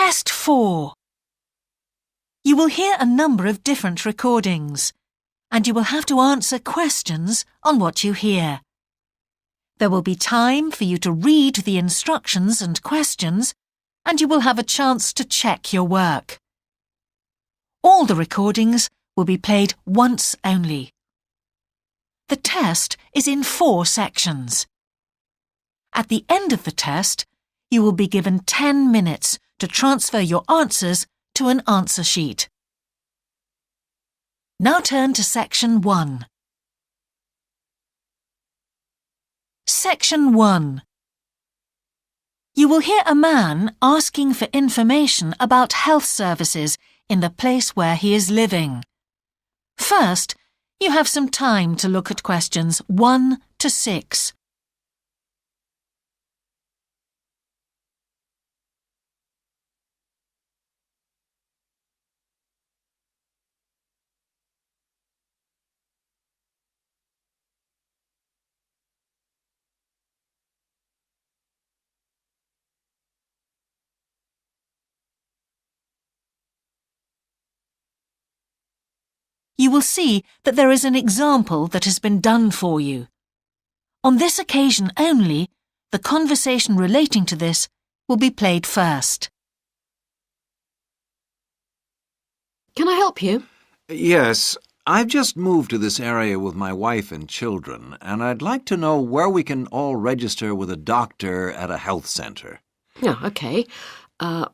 Test 4. You will hear a number of different recordings, and you will have to answer questions on what you hear. There will be time for you to read the instructions and questions, and you will have a chance to check your work. All the recordings will be played once only. The test is in 4 sections. At the end of the test, you will be given 10 minutes to transfer your answers to an answer sheet. Now turn to Section 1. Section 1. You will hear a man asking for information about health services in the place where he is living. First, you have some time to look at questions 1 to 6. You will see that there is an example that has been done for you. On this occasion only, the conversation relating to this will be played first. Can I help you? Yes, I've just moved to this area with my wife and children, and I'd like to know where we can all register with a doctor at a health centre. Oh, OK.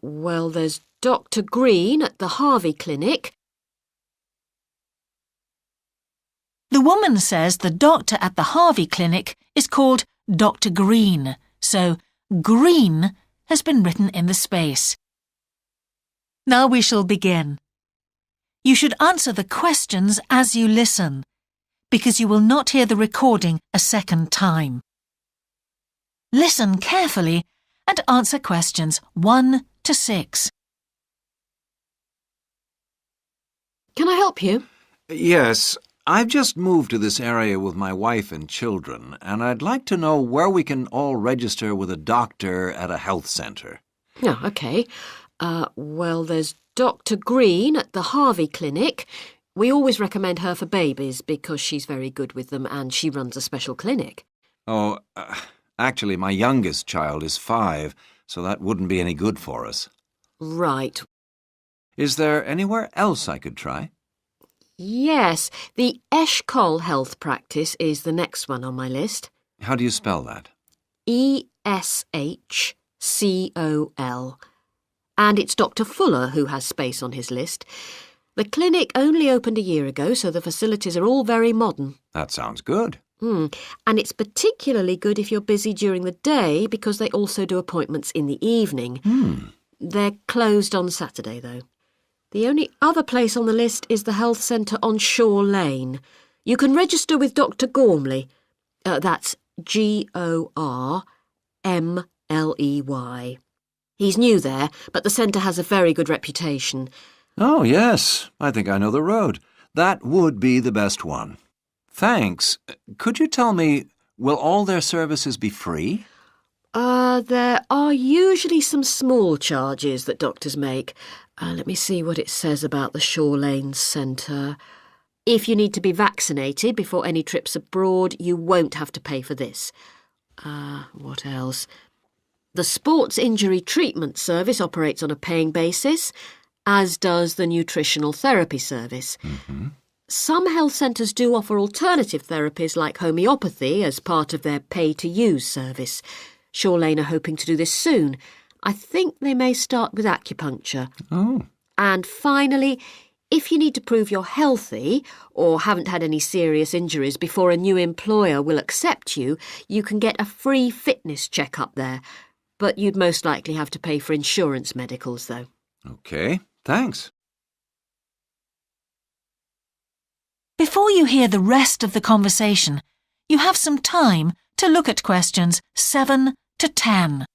Well, there's Dr. Green at the Harvey Clinic. The woman says the doctor at the Harvey Clinic is called Dr. Green, so Green has been written in the space. Now we shall begin. You should answer the questions as you listen, because you will not hear the recording a second time. Listen carefully and answer questions 1 to 6. Can I help you? Yes, I've just moved to this area with my wife and children, and I'd like to know where we can all register with a doctor at a health centre. Oh, OK. Well, there's Dr. Green at the Harvey Clinic. We always recommend her for babies because she's very good with them and she runs a special clinic. Oh, actually, my youngest child is 5, so that wouldn't be any good for us. Right. Is there anywhere else I could try? Yes, the Eshcol Health Practice is the next one on my list. How do you spell that? Eshcol. And it's Dr. Fuller who has space on his list. The clinic only opened a year ago, so the facilities are all very modern. That sounds good. And it's particularly good if you're busy during the day because they also do appointments in the evening. They're closed on Saturday, though. The only other place on the list is the health centre on Shore Lane. You can register with Dr. Gormley. That's Gormley. He's new there, but the centre has a very good reputation. Oh, yes. I think I know the road. That would be the best one. Thanks. Could you tell me, will all their services be free? There are usually some small charges that doctors make. Let me see what it says about the Shore Lane Centre. If you need to be vaccinated before any trips abroad, you won't have to pay for this. What else? The Sports Injury Treatment Service operates on a paying basis, as does the Nutritional Therapy Service. Some health centres do offer alternative therapies like homeopathy as part of their pay-to-use service. Shore Lane are hoping to do this soon. I think they may start with acupuncture. Oh. And finally, if you need to prove you're healthy or haven't had any serious injuries before a new employer will accept you, you can get a free fitness check-up there. But you'd most likely have to pay for insurance medicals, though. OK, thanks. Before you hear the rest of the conversation, you have some time to look at questions 7 to 10.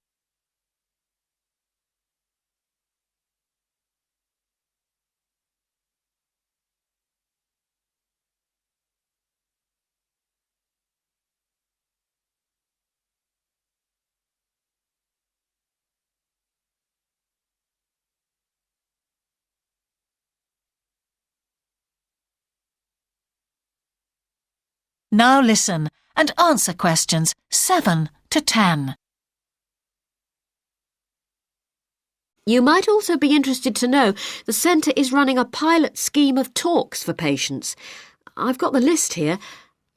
Now listen and answer questions 7 to 10. You might also be interested to know the centre is running a pilot scheme of talks for patients. I've got the list here.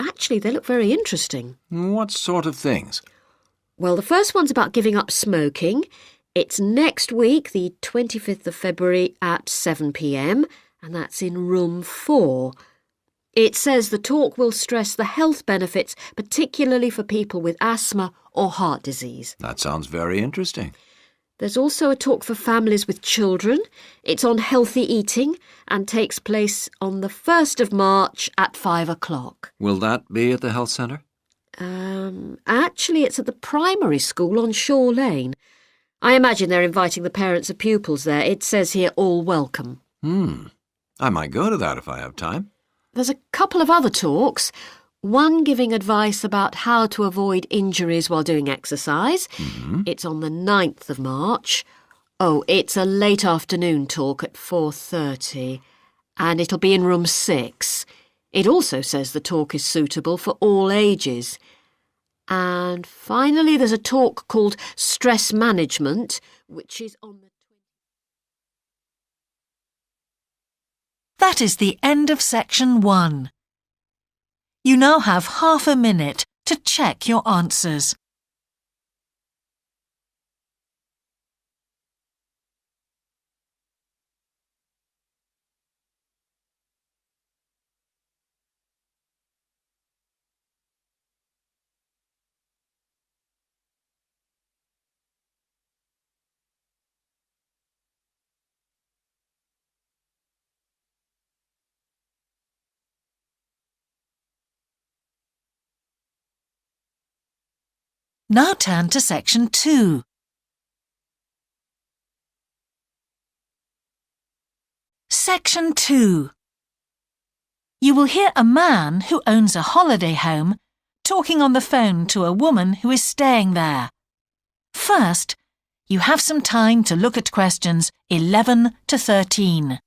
Actually, they look very interesting. What sort of things? Well, the first one's about giving up smoking. It's next week, the 25th of February at 7 p.m, and that's in room 4. It says the talk will stress the health benefits, particularly for people with asthma or heart disease. That sounds very interesting. There's also a talk for families with children. It's on healthy eating and takes place on the 1st of March at 5 o'clock. Will that be at the health centre? Actually, it's at the primary school on Shore Lane. I imagine they're inviting the parents of pupils there. It says here, all welcome. I might go to that if I have time. There's a couple of other talks. One giving advice about how to avoid injuries while doing exercise. It's on the 9th of March. Oh, it's a late afternoon talk at 4:30, and it'll be in room 6. It also says the talk is suitable for all ages. And finally, there's a talk called Stress Management, which is on the... That is the end of section 1. You now have half a minute to check your answers. Now turn to section 2. Section 2. You will hear a man who owns a holiday home talking on the phone to a woman who is staying there. First, you have some time to look at questions 11 to 13.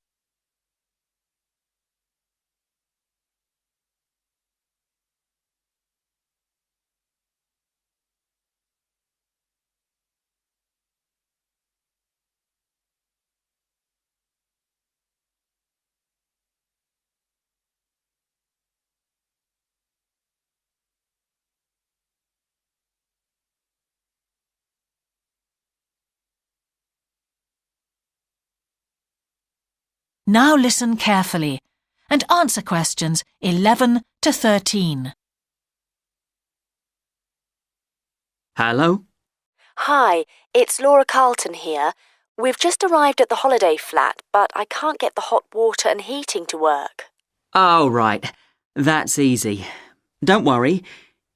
Now listen carefully and answer questions 11 to 13. Hello? Hi, it's Laura Carlton here. We've just arrived at the holiday flat, but I can't get the hot water and heating to work. Oh, right. That's easy. Don't worry.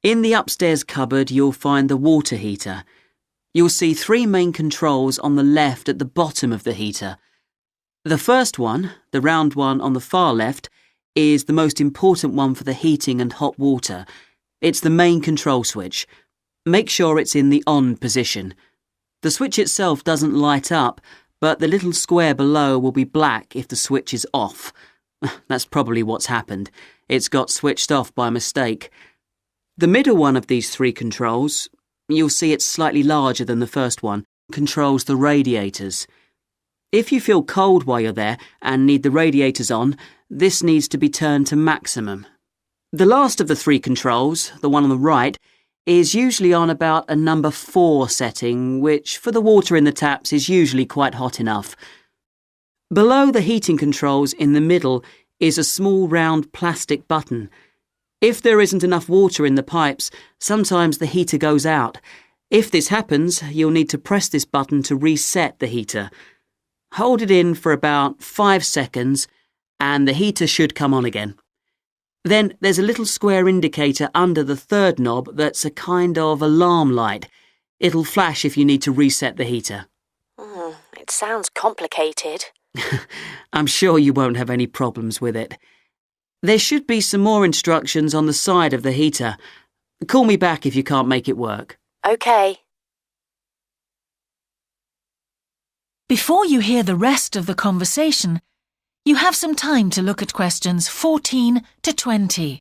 In the upstairs cupboard, you'll find the water heater. You'll see 3 main controls on the left at the bottom of the heater. The first one, the round one on the far left, is the most important one for the heating and hot water. It's the main control switch. Make sure it's in the on position. The switch itself doesn't light up, but the little square below will be black if the switch is off. That's probably what's happened. It's got switched off by mistake. The middle one of these 3 controls, you'll see it's slightly larger than the first one, controls the radiators. If you feel cold while you're there and need the radiators on, this needs to be turned to maximum. The last of the 3 controls, the one on the right, is usually on about a number 4 setting, which for the water in the taps is usually quite hot enough. Below the heating controls in the middle is a small round plastic button. If there isn't enough water in the pipes, sometimes the heater goes out. If this happens, you'll need to press this button to reset the heater. Hold it in for about 5 seconds and the heater should come on again. Then there's a little square indicator under the 3rd knob that's a kind of alarm light. It'll flash if you need to reset the heater. It sounds complicated. I'm sure you won't have any problems with it. There should be some more instructions on the side of the heater. Call me back if you can't make it work. OK. Before you hear the rest of the conversation, you have some time to look at questions 14 to 20.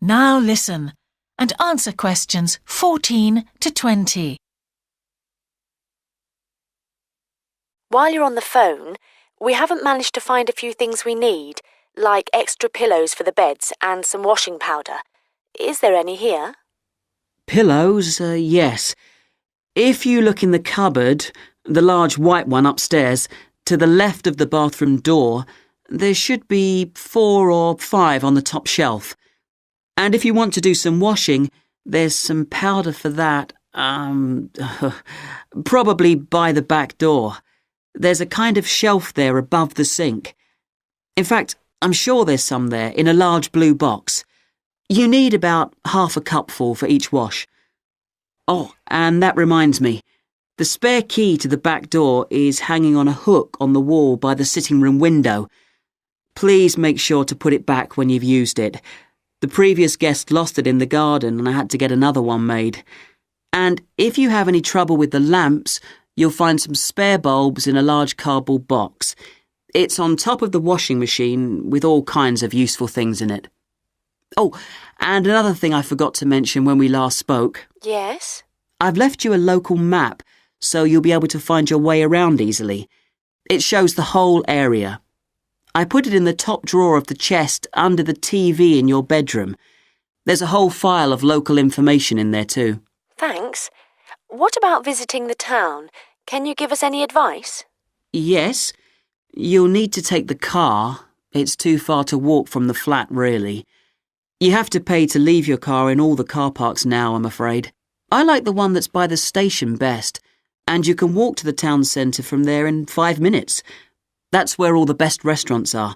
Now listen and answer questions 14 to 20. While you're on the phone, we haven't managed to find a few things we need, like extra pillows for the beds and some washing powder. Is there any here? Pillows, yes. If you look in the cupboard, the large white one upstairs, to the left of the bathroom door, there should be 4 or 5 on the top shelf. And if you want to do some washing, there's some powder for that, probably by the back door. There's a kind of shelf there above the sink. In fact, I'm sure there's some there in a large blue box. You need about half a cupful for each wash. Oh, and that reminds me. The spare key to the back door is hanging on a hook on the wall by the sitting room window. Please make sure to put it back when you've used it. The previous guest lost it in the garden and I had to get another one made. And if you have any trouble with the lamps, you'll find some spare bulbs in a large cardboard box. It's on top of the washing machine with all kinds of useful things in it. Oh, and another thing I forgot to mention when we last spoke. Yes? I've left you a local map so you'll be able to find your way around easily. It shows the whole area. I put it in the top drawer of the chest under the TV in your bedroom. There's a whole file of local information in there too. Thanks. What about visiting the town? Can you give us any advice? Yes, you'll need to take the car. It's too far to walk from the flat, really. You have to pay to leave your car in all the car parks now, I'm afraid. I like the one that's by the station best, and you can walk to the town centre from there in 5 minutes. That's where all the best restaurants are.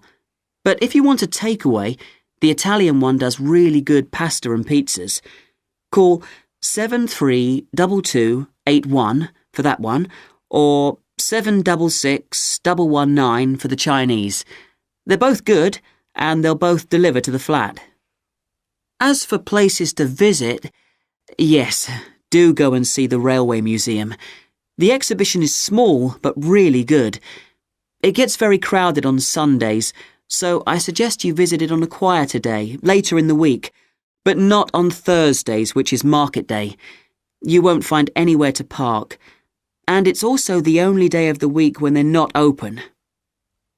But if you want a takeaway, the Italian one does really good pasta and pizzas. Call 732281 for that one, or 766119 for the Chinese. They're both good, and they'll both deliver to the flat. As for places to visit, yes, do go and see the Railway Museum. The exhibition is small, but really good. It gets very crowded on Sundays, so I suggest you visit it on a quieter day, later in the week, but not on Thursdays, which is market day. You won't find anywhere to park. And it's also the only day of the week when they're not open.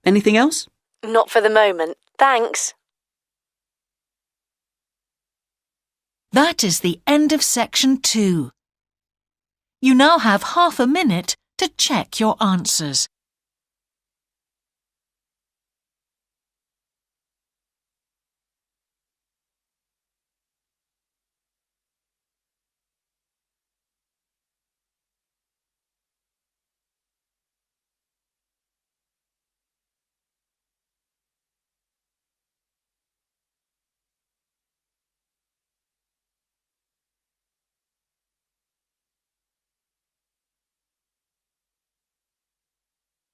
Anything else? Not for the moment. Thanks. That is the end of section 2. You now have half a minute to check your answers.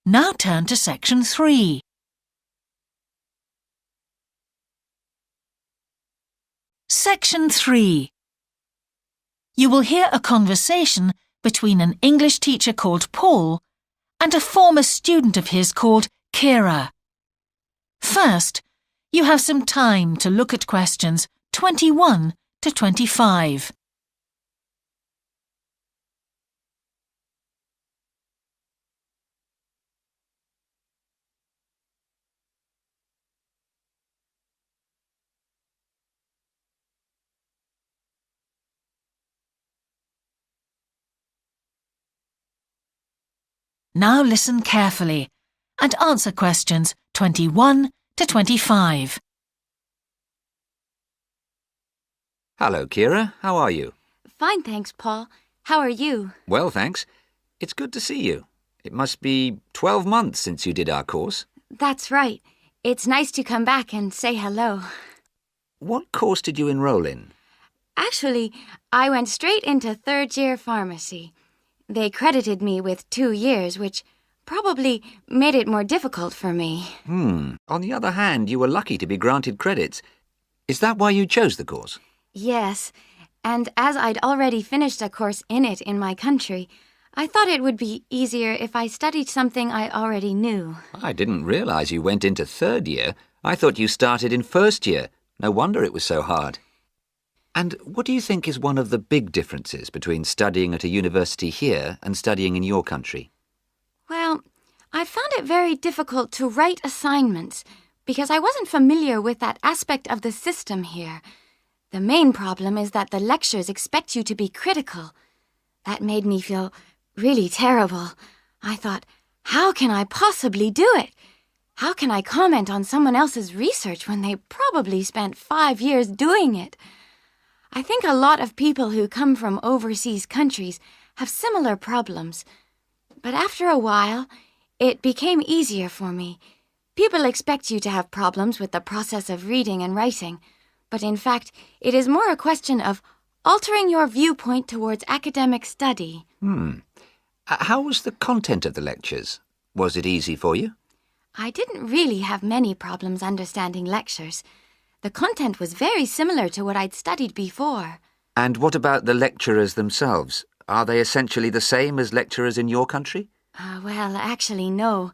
Now turn to section 3. Section 3. You will hear a conversation between an English teacher called Paul and a former student of his called Kira. First, you have some time to look at questions 21 to 25. Now listen carefully and answer questions 21 to 25. Hello, Kira. How are you? Fine, thanks, Paul. How are you? Well, thanks. It's good to see you. It must be 12 months since you did our course. That's right. It's nice to come back and say hello. What course did you enroll in? Actually, I went straight into third-year pharmacy. They credited me with 2 years, which probably made it more difficult for me. On the other hand, you were lucky to be granted credits. Is that why you chose the course? Yes, and as I'd already finished a course in it in my country, I thought it would be easier if I studied something I already knew. I didn't realize you went into third year. I thought you started in first year. No wonder it was so hard. And what do you think is one of the big differences between studying at a university here and studying in your country? Well, I found it very difficult to write assignments because I wasn't familiar with that aspect of the system here. The main problem is that the lectures expect you to be critical. That made me feel really terrible. I thought, how can I possibly do it? How can I comment on someone else's research when they probably spent 5 years doing it? I think a lot of people who come from overseas countries have similar problems. But after a while, it became easier for me. People expect you to have problems with the process of reading and writing, but in fact, it is more a question of altering your viewpoint towards academic study. How was the content of the lectures? Was it easy for you? I didn't really have many problems understanding lectures. The content was very similar to what I'd studied before. And what about the lecturers themselves? Are they essentially the same as lecturers in your country? Well, actually, no.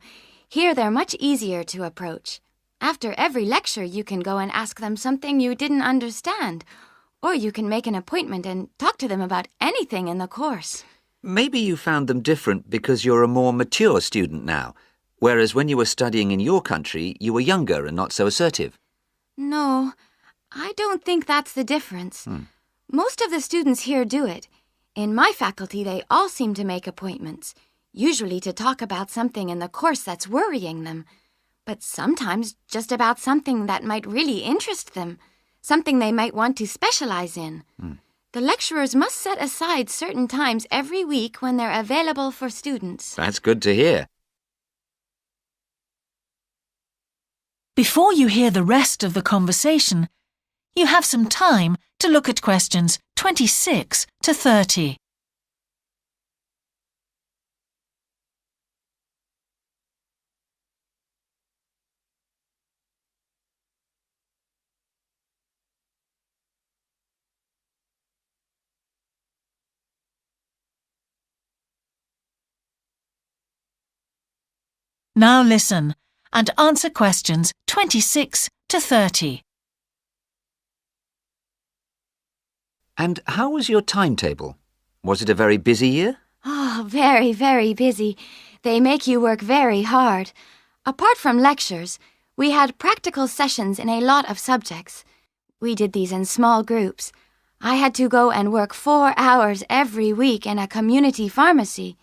Here they're much easier to approach. After every lecture, you can go and ask them something you didn't understand, or you can make an appointment and talk to them about anything in the course. Maybe you found them different because you're a more mature student now, whereas when you were studying in your country, you were younger and not so assertive. No, I don't think that's the difference. Most of the students here do it. In my faculty, they all seem to make appointments, usually to talk about something in the course that's worrying them, but sometimes just about something that might really interest them, something they might want to specialize in. The lecturers must set aside certain times every week when they're available for students. That's good to hear. Before you hear the rest of the conversation, you have some time to look at questions 26 to 30. Now listen and answer questions 26 to 30. And how was your timetable? Was it a very busy year? Oh, very, very busy. They make you work very hard. Apart from lectures, we had practical sessions in a lot of subjects. We did these in small groups. I had to go and work 4 hours every week in a community pharmacy.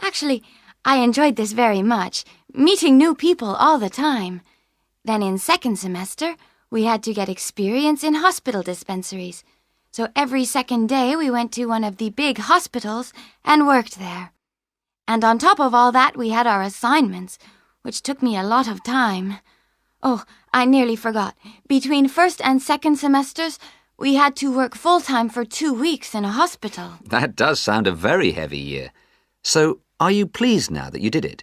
Actually, I enjoyed this very much, meeting new people all the time. Then in second semester, we had to get experience in hospital dispensaries. So every second day we went to one of the big hospitals and worked there. And on top of all that, we had our assignments, which took me a lot of time. Oh, I nearly forgot. Between first and second semesters, we had to work full-time for 2 weeks in a hospital. That does sound a very heavy year. So, are you pleased now that you did it?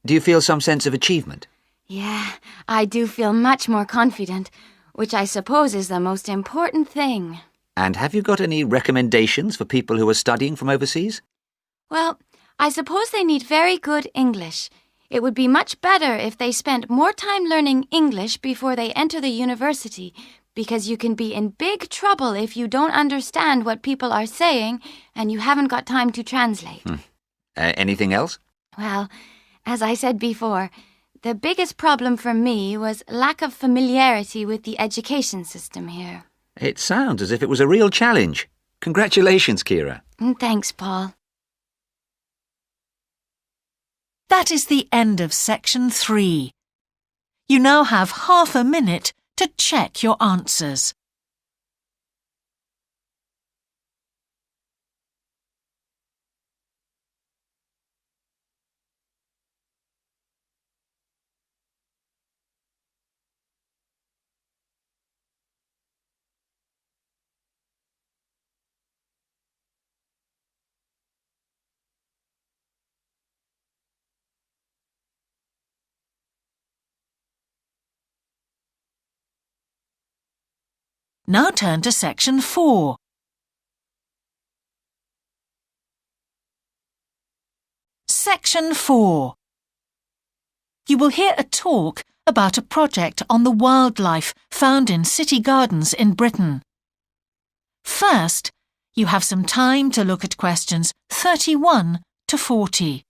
Do you feel some sense of achievement? Yeah, I do feel much more confident, which I suppose is the most important thing. And have you got any recommendations for people who are studying from overseas? Well, I suppose they need very good English. It would be much better if they spent more time learning English before they enter the university, because you can be in big trouble if you don't understand what people are saying and you haven't got time to translate. Anything else? Well, as I said before, the biggest problem for me was lack of familiarity with the education system here. It sounds as if it was a real challenge. Congratulations, Kira. Thanks, Paul. That is the end of section 3. You now have half a minute to check your answers. Now turn to section 4. Section 4. You will hear a talk about a project on the wildlife found in city gardens in Britain. First, you have some time to look at questions 31 to 40.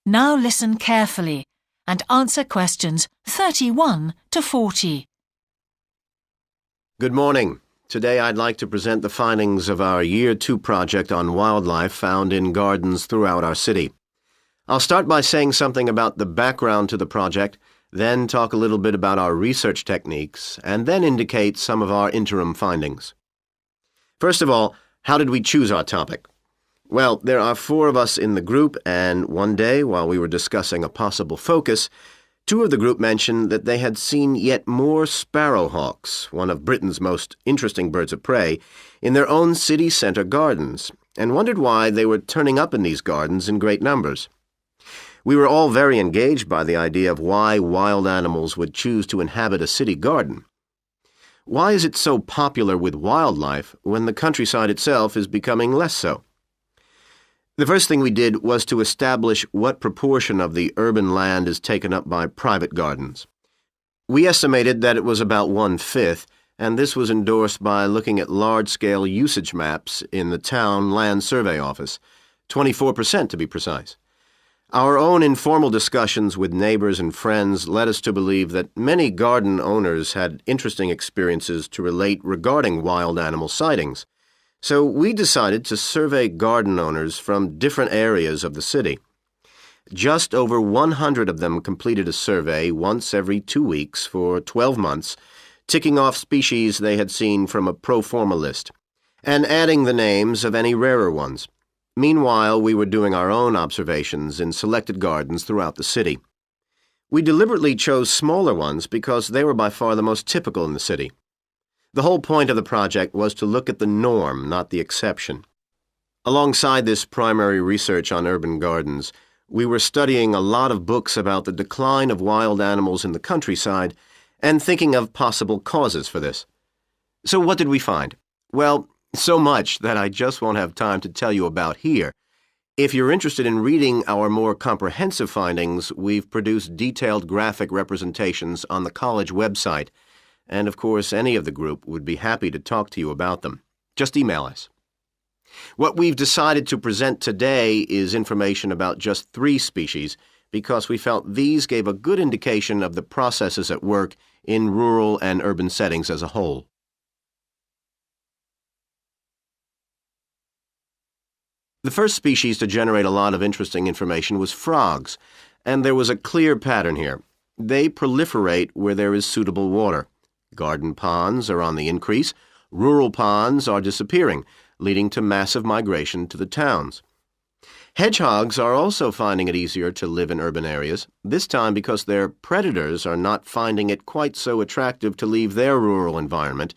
Now listen carefully and answer questions 31 to 40. Good morning. Today I'd like to present the findings of our Year 2 project on wildlife found in gardens throughout our city. I'll start by saying something about the background to the project, then talk a little bit about our research techniques, and then indicate some of our interim findings. First of all, how did we choose our topic? Well, there are 4 of us in the group, and one day, while we were discussing a possible focus, 2 of the group mentioned that they had seen yet more sparrowhawks, one of Britain's most interesting birds of prey, in their own city centre gardens, and wondered why they were turning up in these gardens in great numbers. We were all very engaged by the idea of why wild animals would choose to inhabit a city garden. Why is it so popular with wildlife when the countryside itself is becoming less so? The first thing we did was to establish what proportion of the urban land is taken up by private gardens. We estimated that it was about 1/5, and this was endorsed by looking at large-scale usage maps in the town land survey office, 24% to be precise. Our own informal discussions with neighbors and friends led us to believe that many garden owners had interesting experiences to relate regarding wild animal sightings. So we decided to survey garden owners from different areas of the city. Just over 100 of them completed a survey once every 2 weeks for 12 months, ticking off species they had seen from a pro forma list, and adding the names of any rarer ones. Meanwhile, we were doing our own observations in selected gardens throughout the city. We deliberately chose smaller ones because they were by far the most typical in the city. The whole point of the project was to look at the norm, not the exception. Alongside this primary research on urban gardens, we were studying a lot of books about the decline of wild animals in the countryside and thinking of possible causes for this. So what did we find? Well, so much that I just won't have time to tell you about here. If you're interested in reading our more comprehensive findings, we've produced detailed graphic representations on the college website, and of course any of the group would be happy to talk to you about them. Just email us. What we've decided to present today is information about just 3 species because we felt these gave a good indication of the processes at work in rural and urban settings as a whole. The first species to generate a lot of interesting information was frogs, and there was a clear pattern here. They proliferate where there is suitable water. Garden ponds are on the increase, rural ponds are disappearing, leading to massive migration to the towns. Hedgehogs are also finding it easier to live in urban areas, this time because their predators are not finding it quite so attractive to leave their rural environment,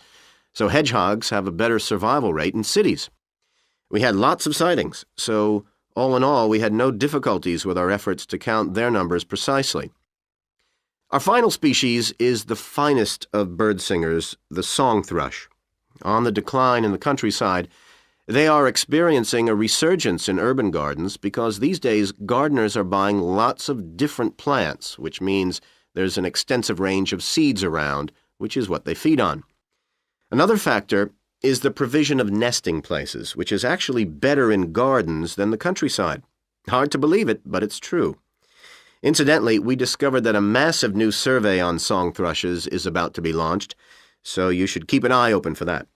so hedgehogs have a better survival rate in cities. We had lots of sightings, so all in all we had no difficulties with our efforts to count their numbers precisely. Our final species is the finest of bird singers, the song thrush. On the decline in the countryside, they are experiencing a resurgence in urban gardens because these days gardeners are buying lots of different plants, which means there's an extensive range of seeds around, which is what they feed on. Another factor is the provision of nesting places, which is actually better in gardens than the countryside. Hard to believe it, but it's true. Incidentally, we discovered that a massive new survey on song thrushes is about to be launched, so you should keep an eye open for that.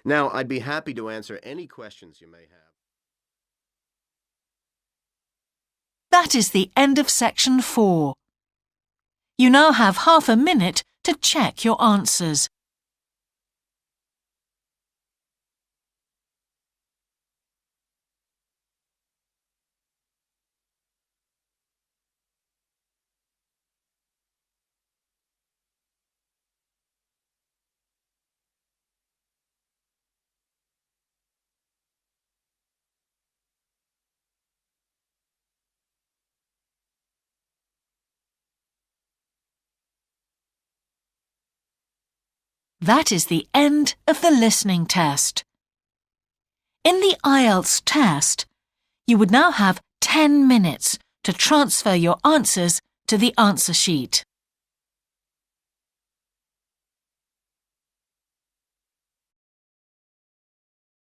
Now, I'd be happy to answer any questions you may have. That is the end of section 4. You now have half a minute to check your answers. That is the end of the listening test. In the IELTS test, you would now have 10 minutes to transfer your answers to the answer sheet.